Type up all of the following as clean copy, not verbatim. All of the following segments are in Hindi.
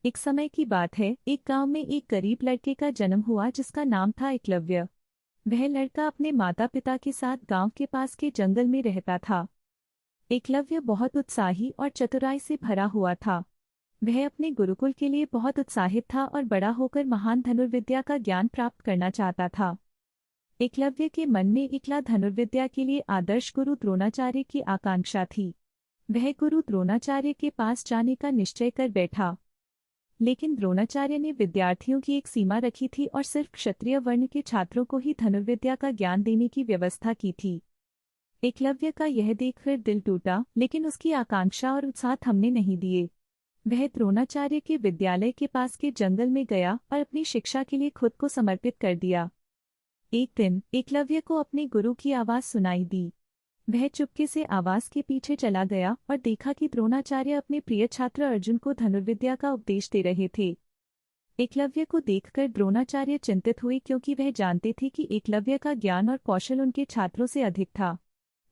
एक समय की बात है, एक गांव में एक गरीब लड़के का जन्म हुआ जिसका नाम था एकलव्य। वह लड़का अपने माता पिता के साथ गांव के पास के जंगल में रहता था। एकलव्य बहुत उत्साही और चतुराई से भरा हुआ था। वह अपने गुरुकुल के लिए बहुत उत्साहित था और बड़ा होकर महान धनुर्विद्या का ज्ञान प्राप्त करना चाहता था। एकलव्य के मन में एकला धनुर्विद्या के लिए आदर्श गुरु द्रोणाचार्य की आकांक्षा थी। वह गुरु द्रोणाचार्य के पास जाने का निश्चय कर बैठा। लेकिन द्रोणाचार्य ने विद्यार्थियों की एक सीमा रखी थी और सिर्फ क्षत्रिय वर्ण के छात्रों को ही धनुर्विद्या का ज्ञान देने की व्यवस्था की थी। एकलव्य का यह देखकर दिल टूटा, लेकिन उसकी आकांक्षा और उत्साह थमने नहीं दिए। वह द्रोणाचार्य के विद्यालय के पास के जंगल में गया और अपनी शिक्षा के लिए खुद को समर्पित कर दिया। एक दिन एकलव्य को अपने गुरु की आवाज सुनाई दी। वह चुपके से आवाज के पीछे चला गया और देखा कि द्रोणाचार्य अपने प्रिय छात्र अर्जुन को धनुर्विद्या का उपदेश दे रहे थे। एकलव्य को देखकर द्रोणाचार्य चिंतित हुए, क्योंकि वह जानते थे कि एकलव्य का ज्ञान और कौशल उनके छात्रों से अधिक था।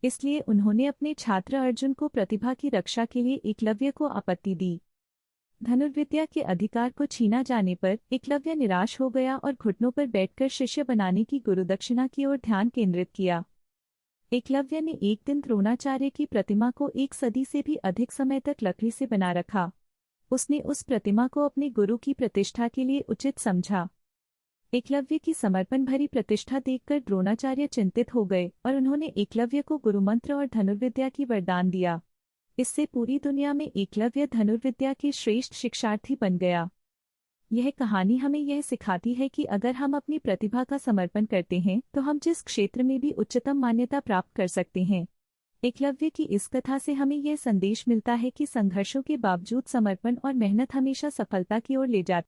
इसलिए उन्होंने अपने छात्र अर्जुन को प्रतिभा की रक्षा के लिए एकलव्य को आपत्ति दी। धनुर्विद्या के अधिकार को छीना जाने पर एकलव्य निराश हो गया और घुटनों पर बैठकर शिष्य बनाने की गुरुदक्षिणा की ओर ध्यान केंद्रित किया। एकलव्य ने एक दिन द्रोणाचार्य की प्रतिमा को 1 सदी से भी अधिक समय तक लकड़ी से बना रखा। उसने उस प्रतिमा को अपने गुरु की प्रतिष्ठा के लिए उचित समझा। एकलव्य की समर्पण भरी प्रतिष्ठा देखकर द्रोणाचार्य चिंतित हो गए और उन्होंने एकलव्य को गुरुमंत्र और धनुर्विद्या की वरदान दिया। इससे पूरी दुनिया में एकलव्य धनुर्विद्या के श्रेष्ठ शिक्षार्थी बन गया। यह कहानी हमें यह सिखाती है कि अगर हम अपनी प्रतिभा का समर्पण करते हैं तो हम जिस क्षेत्र में भी उच्चतम मान्यता प्राप्त कर सकते हैं। एकलव्य की इस कथा से हमें यह संदेश मिलता है कि संघर्षों के बावजूद समर्पण और मेहनत हमेशा सफलता की ओर ले जाती है।